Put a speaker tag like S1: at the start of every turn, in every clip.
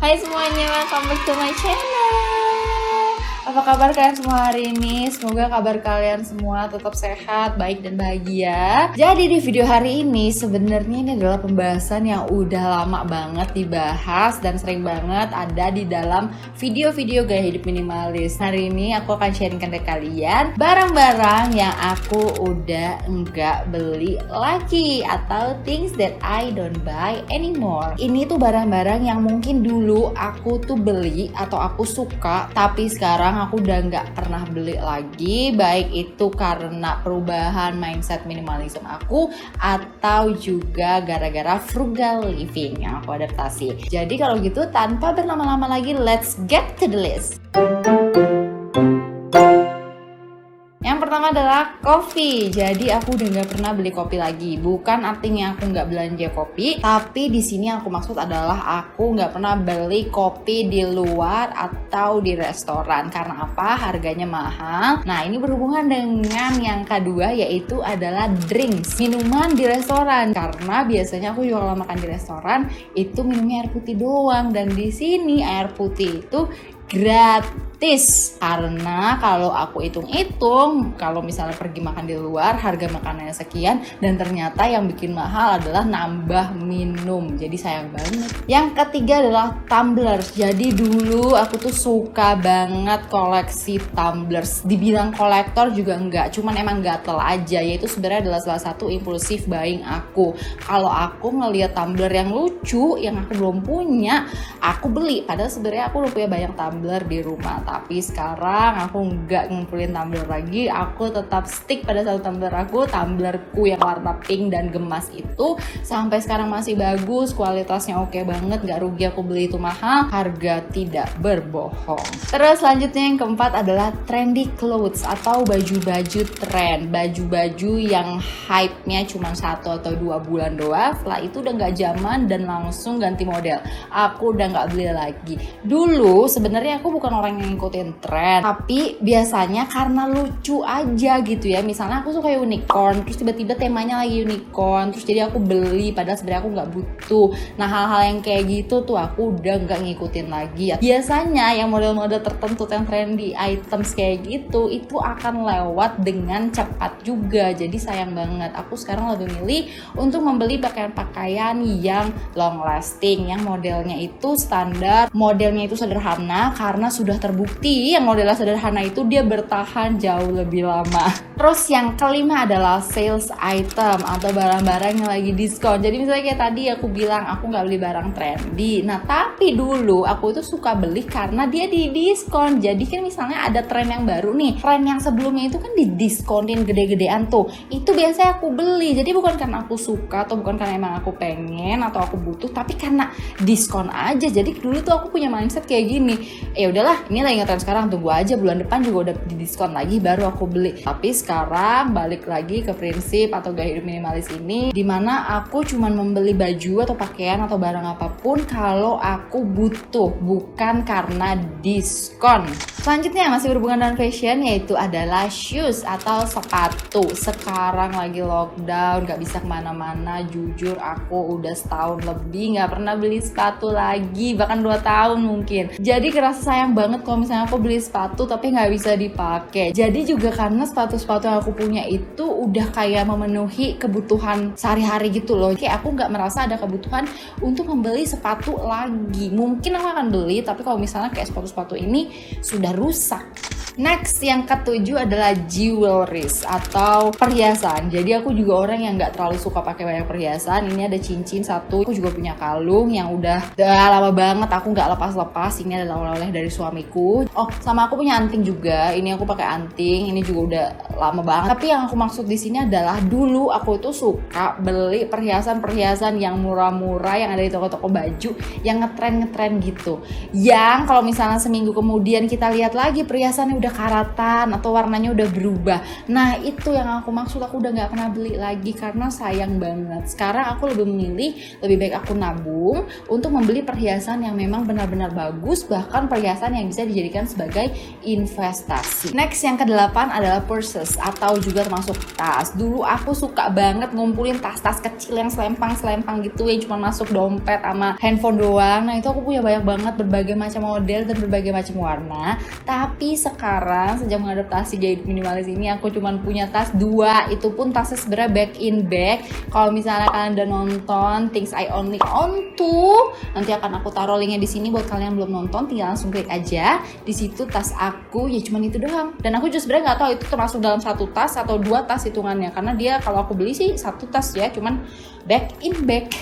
S1: Hai semuanya, welcome back to my channel. Apa kabar kalian semua hari ini? Semoga kabar kalian semua tetap sehat, baik dan bahagia. Jadi di video hari ini sebenarnya ini adalah pembahasan yang udah lama banget dibahas dan sering banget ada di dalam video-video gaya hidup minimalis. Hari ini aku akan sharingkan ke kalian barang-barang yang aku udah enggak beli lagi atau things that I don't buy anymore. Ini tuh barang-barang yang mungkin dulu aku tuh beli atau aku suka, tapi sekarang aku udah nggak pernah beli lagi, baik itu karena perubahan mindset minimalism aku atau juga gara-gara frugal living yang aku adaptasi. Jadi kalau gitu tanpa berlama-lama lagi, let's get to the list. Yang pertama adalah kopi. Jadi aku udah nggak pernah beli kopi lagi. Bukan artinya aku nggak belanja kopi, tapi di sini aku maksud adalah aku nggak pernah beli kopi di luar atau di restoran. Karena apa? Harganya mahal. Nah, ini berhubungan dengan yang kedua, yaitu adalah drinks, minuman di restoran. Karena biasanya aku juga kalau makan di restoran itu minumnya air putih doang, dan di sini air putih itu gratis. Karena kalau aku hitung-hitung, kalau misalnya pergi makan di luar harga makanannya sekian, dan ternyata yang bikin mahal adalah nambah minum, jadi sayang banget. Yang ketiga adalah tumblers. Jadi dulu aku tuh suka banget koleksi tumblers. Dibilang kolektor juga enggak, cuman emang gatel aja. Yaitu sebenarnya adalah salah satu impulsive buying aku. Kalau aku ngelihat tumbler yang lucu yang aku belum punya, aku beli. Padahal sebenarnya aku udah punya banyak tumbler di rumah, tapi sekarang aku nggak ngumpulin tumbler lagi. Aku tetap stick pada satu tumbler aku, tumblerku yang warna pink dan gemas itu sampai sekarang masih bagus, kualitasnya oke banget, nggak rugi aku beli itu mahal, harga tidak berbohong. Terus selanjutnya yang keempat adalah trendy clothes atau baju-baju tren, baju-baju yang hype-nya cuma 1 atau 2 bulan doang, setelah itu udah nggak zaman dan langsung ganti model. Aku udah nggak beli lagi. Dulu sebenarnya aku bukan orang yang ngikutin tren, tapi biasanya karena lucu aja gitu ya. Misalnya aku suka unicorn, terus tiba-tiba temanya lagi unicorn, terus jadi aku beli padahal sebenarnya aku nggak butuh. Nah, hal-hal yang kayak gitu tuh aku udah nggak ngikutin lagi. Biasanya yang model-model tertentu yang trendy items kayak gitu itu akan lewat dengan cepat juga, jadi sayang banget. Aku sekarang lebih milih untuk membeli pakaian-pakaian yang long lasting, yang modelnya itu standar, modelnya itu sederhana, karena sudah terbukti yang modelnya sederhana itu dia bertahan jauh lebih lama. Terus yang kelima adalah sales item atau barang-barang yang lagi diskon. Jadi misalnya kayak tadi aku bilang aku nggak beli barang trendy. Nah, tapi dulu aku itu suka beli karena dia di diskon. Jadi kan misalnya ada tren yang baru nih, tren yang sebelumnya itu kan didiskonin gede-gedean tuh, itu biasanya aku beli. Jadi bukan karena aku suka atau bukan karena emang aku pengen atau aku butuh, tapi karena diskon aja. Jadi dulu tuh aku punya mindset kayak gini, ya udahlah ini lagi ngetren sekarang, tunggu aja bulan depan juga udah didiskon lagi baru aku beli. Tapi sekarang balik lagi ke prinsip atau gaya hidup minimalis ini, dimana aku cuman membeli baju atau pakaian atau barang apapun kalau aku butuh, bukan karena diskon. Selanjutnya masih berhubungan dengan fashion, yaitu adalah shoes atau sepatu. Sekarang lagi lockdown, gak bisa kemana-mana. Jujur aku udah setahun lebih gak pernah beli sepatu lagi, bahkan 2 tahun mungkin. Jadi kerasa sayang banget kalau misalnya aku beli sepatu tapi gak bisa dipakai. Jadi juga karena sepatu-sepatu yang aku punya itu udah kayak memenuhi kebutuhan sehari-hari gitu loh. Kayak aku gak merasa ada kebutuhan untuk membeli sepatu lagi. Mungkin aku akan beli, tapi kalau misalnya kayak sepatu-sepatu ini sudah rusak. Next, yang ketujuh adalah jewelries atau perhiasan. Jadi aku juga orang yang nggak terlalu suka pakai banyak perhiasan. Ini ada cincin satu, aku juga punya kalung yang udah lama banget aku nggak lepas-lepas. Ini adalah oleh-oleh dari suamiku. Oh, sama aku punya anting juga. Ini aku pakai anting. Ini juga udah lama banget. Tapi yang aku maksud di sini adalah dulu aku itu suka beli perhiasan-perhiasan yang murah-murah yang ada di toko-toko baju yang ngetren gitu. Yang kalau misalnya seminggu kemudian kita lihat lagi perhiasannya udah udah karatan atau warnanya udah berubah. Nah itu yang aku maksud, aku udah nggak pernah beli lagi karena sayang banget. Sekarang aku lebih memilih, lebih baik aku nabung untuk membeli perhiasan yang memang benar-benar bagus, bahkan perhiasan yang bisa dijadikan sebagai investasi. Next yang ke-8 adalah purses atau juga termasuk tas. Dulu aku suka banget ngumpulin tas-tas kecil yang selempang gitu yang cuma masuk dompet sama handphone doang. Nah itu aku punya banyak banget berbagai macam model dan berbagai macam warna. Tapi sekarang sejak mengadaptasi gaya hidup minimalis ini, aku cuma punya tas 2. Itu pun tasnya sebenarnya back in bag. Kalau misalnya kalian udah nonton Things I Only Own To, nanti akan aku taruh linknya di sini buat kalian yang belum nonton, tinggal langsung klik aja. Di situ tas aku ya cuma itu doang. Dan aku juga sebenarnya nggak tahu itu termasuk dalam 1 tas atau 2 tas hitungannya, karena dia kalau aku beli sih 1 tas ya, cuman back in bag.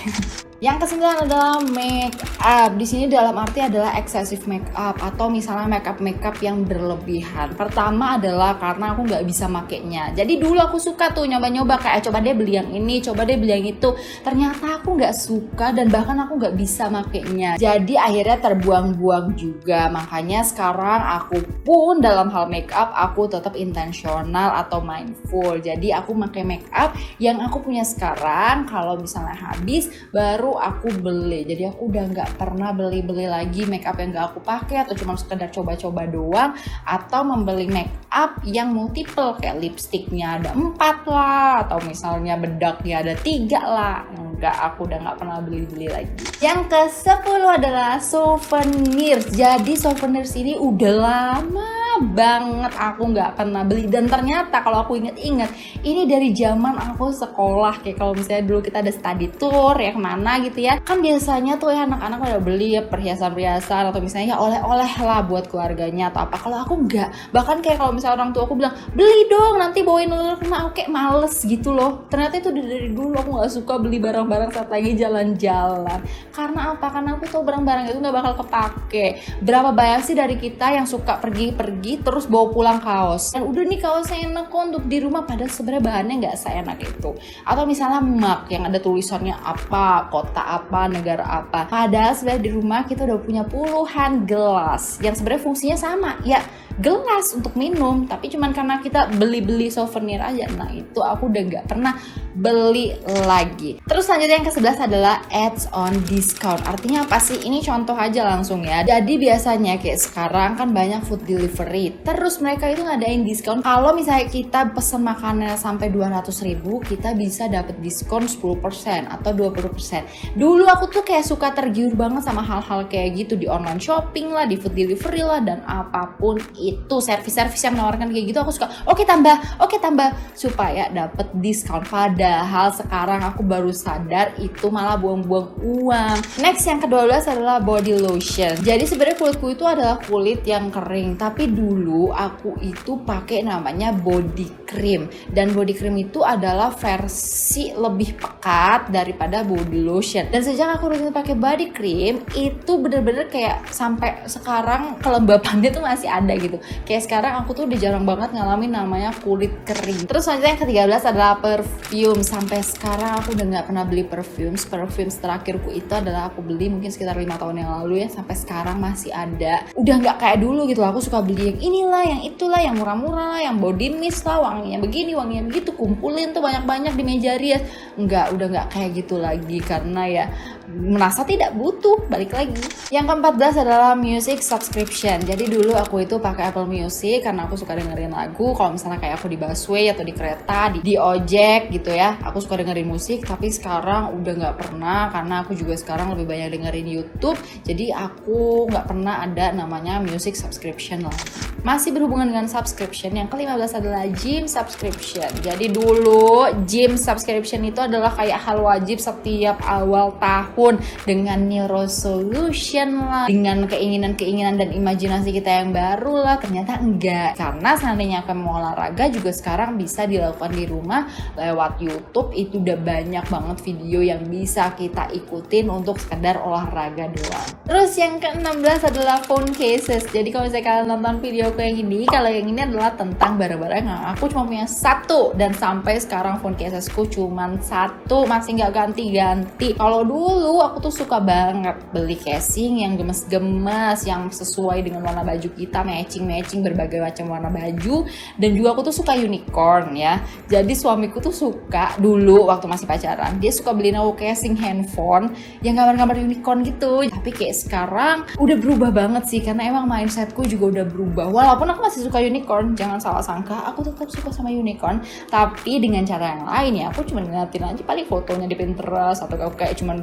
S1: Yang ke-9 adalah make up. Di sini dalam arti adalah excessive make up atau misalnya make up yang berlebihan. Pertama adalah karena aku nggak bisa makainya. Jadi dulu aku suka tuh nyoba-nyoba kayak coba deh beli yang ini, coba deh beli yang itu. Ternyata aku nggak suka dan bahkan aku nggak bisa makainya. Jadi akhirnya terbuang-buang juga. Makanya sekarang aku pun dalam hal make up aku tetap intensional atau mindful. Jadi aku pakai make up yang aku punya sekarang. Kalau misalnya habis baru aku beli. Jadi aku udah nggak pernah beli lagi make up yang nggak aku pakai atau cuma sekedar coba-coba doang, atau membeli make up yang multiple kayak lipstiknya ada 4 lah, atau misalnya bedaknya ada 3 lah. Enggak, aku udah nggak pernah beli lagi. Yang ke-10 adalah souvenirs. Jadi souvenirs ini udah lama banget aku nggak pernah beli, dan ternyata kalau aku inget-inget ini dari zaman aku sekolah. Kayak kalau misalnya dulu kita ada study tour ya kemana gitu ya, kan biasanya tuh ya anak-anak udah beli ya perhiasan-perhiasan atau misalnya ya oleh-oleh lah buat keluarganya atau apa. Kalau aku nggak, bahkan kayak kalau misalnya orang tua aku bilang beli dong nanti bawain oleh-oleh, karena aku kayak males gitu loh. Ternyata itu dari dulu aku nggak suka beli barang-barang saat lagi jalan-jalan. Karena apa? Karena aku tahu barang-barang itu nggak bakal kepake. Berapa banyak sih dari kita yang suka pergi terus bawa pulang kaos, dan udah nih kaosnya enak kok untuk di rumah, padahal sebenarnya bahannya nggak seenak itu. Atau misalnya mug yang ada tulisannya apa, kota apa, negara apa, padahal sebenarnya di rumah kita udah punya puluhan gelas yang sebenarnya fungsinya sama ya, gelas untuk minum, tapi cuman karena kita beli souvenir aja. Nah itu aku udah nggak pernah beli lagi. Terus selanjutnya yang ke-11 adalah ads on discount. Artinya apa sih? Ini contoh aja langsung ya. Jadi biasanya kayak sekarang kan banyak food delivery, terus mereka itu ngadain diskon. Kalau misalnya kita pesen makanan sampai 200.000, kita bisa dapat diskon 10% atau 20%. Dulu aku tuh kayak suka tergiur banget sama hal-hal kayak gitu, di online shopping lah, di food delivery lah, dan apapun itu servis-servis yang menawarkan kayak gitu aku suka. Oke tambah supaya dapat diskon. Padahal sekarang aku baru sadar itu malah buang-buang uang. Next yang ke-12 adalah body lotion. Jadi sebenarnya kulitku itu adalah kulit yang kering, tapi dulu aku itu pakai namanya body cream, dan body cream itu adalah versi lebih pekat daripada body lotion. Dan sejak aku rutin pakai body cream itu bener-bener kayak sampai sekarang kelembapannya tuh masih ada gitu. Kayak sekarang aku tuh udah jarang banget ngalamin namanya kulit kering. Terus selanjutnya yang ke-13 adalah perfume. Sampai sekarang aku udah gak pernah beli perfume terakhirku itu adalah aku beli mungkin sekitar 5 tahun yang lalu ya, sampai sekarang masih ada. Udah gak kayak dulu gitu, aku suka beli yang inilah, yang itulah, yang murah-murah lah, yang body mist lah, wanginya begini, wanginya begitu, kumpulin tuh banyak-banyak di meja rias. Udah gak kayak gitu lagi karena ya merasa tidak butuh. Balik lagi. Yang ke-14 adalah music subscription. Jadi dulu aku itu pakai Apple Music karena aku suka dengerin lagu. Kalau misalnya kayak aku di busway atau di kereta, di ojek gitu ya, aku suka dengerin musik. Tapi sekarang udah nggak pernah, karena aku juga sekarang lebih banyak dengerin YouTube. Jadi aku nggak pernah ada namanya music subscription lagi. Masih berhubungan dengan subscription, yang ke-15 adalah gym subscription. Jadi dulu gym subscription itu adalah kayak hal wajib setiap awal tahun, dengan new resolution lah, dengan keinginan dan imajinasi kita yang baru lah. Ternyata enggak, karena seandainya kamu mau olahraga juga sekarang bisa dilakukan di rumah lewat YouTube. Itu udah banyak banget video yang bisa kita ikutin untuk sekedar olahraga doang. Terus yang ke-16 adalah phone cases. Jadi kalau misalnya kalian nonton video videoku yang ini. Kalau yang ini adalah tentang barang-barang yang aku cuma punya satu, dan sampai sekarang phone cases ku cuma satu, masih nggak ganti-ganti. Kalau dulu aku tuh suka banget beli casing yang gemes-gemes, yang sesuai dengan warna baju kita, matching berbagai macam warna baju. Dan juga aku tuh suka unicorn ya. Jadi suamiku tuh suka dulu waktu masih pacaran, dia suka beliin aku casing handphone yang gambar-gambar unicorn gitu. Tapi kayak sekarang udah berubah banget sih, karena emang mindsetku juga udah berubah. Walaupun aku masih suka unicorn, jangan salah sangka, aku tetap suka sama unicorn, tapi dengan cara yang lain ya. Aku cuma ngeliatin aja paling fotonya di Pinterest, atau kayak cuman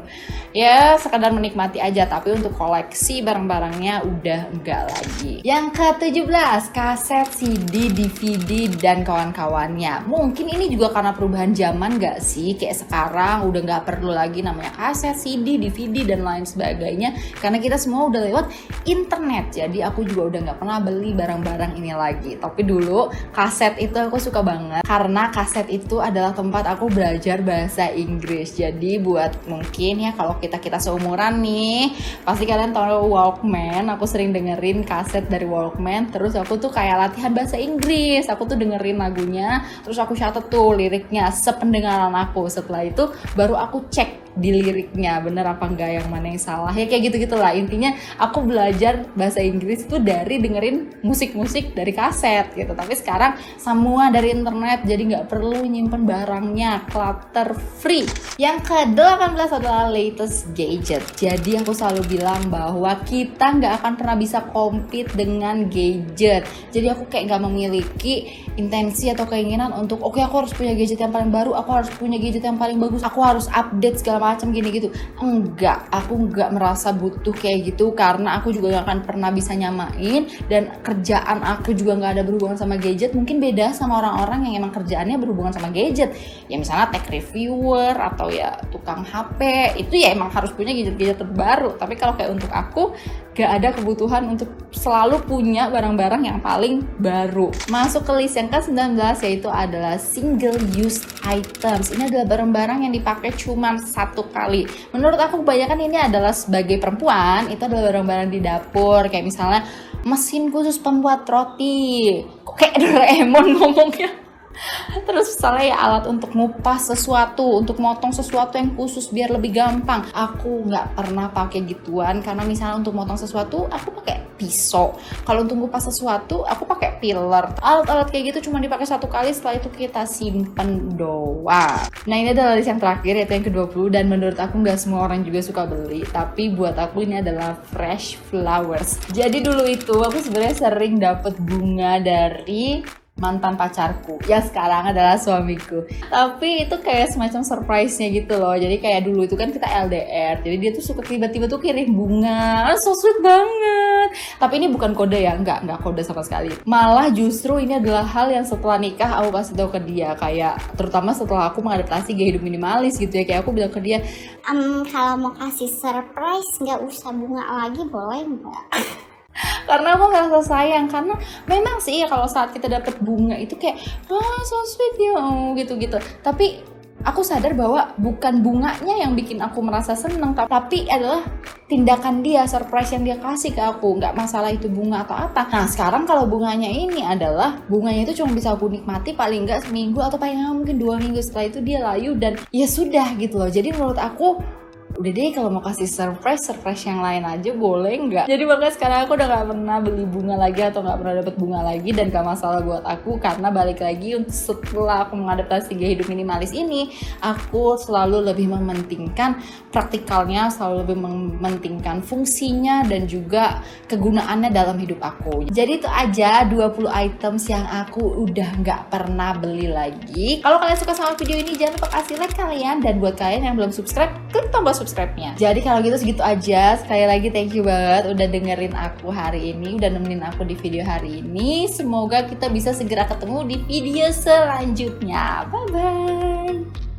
S1: ya sekadar menikmati aja. Tapi untuk koleksi barang-barangnya udah enggak lagi. Yang ke-17, kaset, CD, DVD, dan kawan-kawannya. Mungkin ini juga karena perubahan zaman gak sih? Kayak sekarang udah gak perlu lagi namanya kaset, CD, DVD, dan lain sebagainya, karena kita semua udah lewat internet. Jadi aku juga udah gak pernah beli barang-barang ini lagi. Tapi dulu kaset itu aku suka banget, karena kaset itu adalah tempat aku belajar bahasa Inggris. Jadi buat mungkin ya kalau kita seumuran nih, pasti kalian tahu Walkman. Aku sering dengerin kaset dari Walkman, terus aku tuh kayak latihan bahasa Inggris. Aku tuh dengerin lagunya, terus aku catat tuh liriknya sependengaran aku. Setelah itu baru aku cek di liriknya bener apa enggak, yang mana yang salah, ya kayak gitu lah. Intinya aku belajar bahasa Inggris itu dari dengerin musik-musik dari kaset gitu. Tapi sekarang semua dari internet, jadi nggak perlu nyimpen barangnya, clutter free. Yang ke-18 adalah latest gadget. Jadi aku selalu bilang bahwa kita nggak akan pernah bisa compete dengan gadget. Jadi aku kayak nggak memiliki intensi atau keinginan untuk oke, aku harus punya gadget yang paling baru, aku harus punya gadget yang paling bagus, aku harus update segala macam gini gitu. Enggak, aku enggak merasa butuh kayak gitu, karena aku juga gak akan pernah bisa nyamain, dan kerjaan aku juga gak ada berhubungan sama gadget. Mungkin beda sama orang-orang yang emang kerjaannya berhubungan sama gadget, ya misalnya tech reviewer atau ya tukang HP, itu ya emang harus punya gadget-gadget terbaru. Tapi kalau kayak untuk aku, gak ada kebutuhan untuk selalu punya barang-barang yang paling baru. Masuk ke list yang ke-19, yaitu adalah single use items. Ini adalah barang-barang yang dipakai cuma satu kali. Menurut aku kebanyakan ini adalah sebagai perempuan, itu adalah barang-barang di dapur. Kayak misalnya mesin khusus pembuat roti. Kok kayak Doraemon ngomongnya. Terus misalnya ya alat untuk ngupas sesuatu, untuk motong sesuatu yang khusus biar lebih gampang. Aku nggak pernah pakai gituan, karena misalnya untuk motong sesuatu aku pakai pisau. Kalau untuk ngupas sesuatu aku pakai peeler. Alat-alat kayak gitu cuma dipakai satu kali, setelah itu kita simpen doang. Nah ini adalah list yang terakhir, yaitu yang ke-20, dan menurut aku nggak semua orang juga suka beli. Tapi buat aku ini adalah fresh flowers. Jadi dulu itu aku sebenarnya sering dapet bunga dari mantan pacarku, ya sekarang adalah suamiku. Tapi itu kayak semacam surprise-nya gitu loh. Jadi kayak dulu itu kan kita LDR, jadi dia tuh suka tiba-tiba tuh kirim bunga, so sweet banget. Tapi ini bukan kode ya, enggak kode sama sekali. Malah justru ini adalah hal yang setelah nikah aku kasih tahu ke dia, kayak terutama setelah aku mengadaptasi gaya hidup minimalis gitu ya. Kayak aku bilang ke dia,
S2: kalau mau kasih surprise nggak usah bunga lagi, boleh nggak?
S1: Karena aku ngerasa sayang, karena memang sih kalau saat kita dapet bunga itu kayak so sweet ya gitu. Tapi aku sadar bahwa bukan bunganya yang bikin aku merasa seneng, tapi adalah tindakan dia, surprise yang dia kasih ke aku. Nggak masalah itu bunga atau apa. Nah sekarang kalau bunganya ini adalah, bunganya itu cuma bisa aku nikmati paling nggak seminggu, atau paling nggak mungkin 2 minggu, setelah itu dia layu dan ya sudah gitu loh. Jadi menurut aku udah deh, kalau mau kasih surprise yang lain aja boleh nggak? Jadi makanya sekarang aku udah gak pernah beli bunga lagi, atau gak pernah dapet bunga lagi, dan gak masalah buat aku. Karena balik lagi, setelah aku mengadaptasi gaya hidup minimalis ini, aku selalu lebih mementingkan praktikalnya, selalu lebih mementingkan fungsinya dan juga kegunaannya dalam hidup aku. Jadi itu aja 20 items yang aku udah gak pernah beli lagi. Kalau kalian suka sama video ini, jangan lupa kasih like kalian, dan buat kalian yang belum subscribe, klik tombol subscribe-nya. Jadi kalau gitu segitu aja. Sekali lagi thank you banget udah dengerin aku hari ini, udah nemenin aku di video hari ini. Semoga kita bisa segera ketemu di video selanjutnya. Bye bye.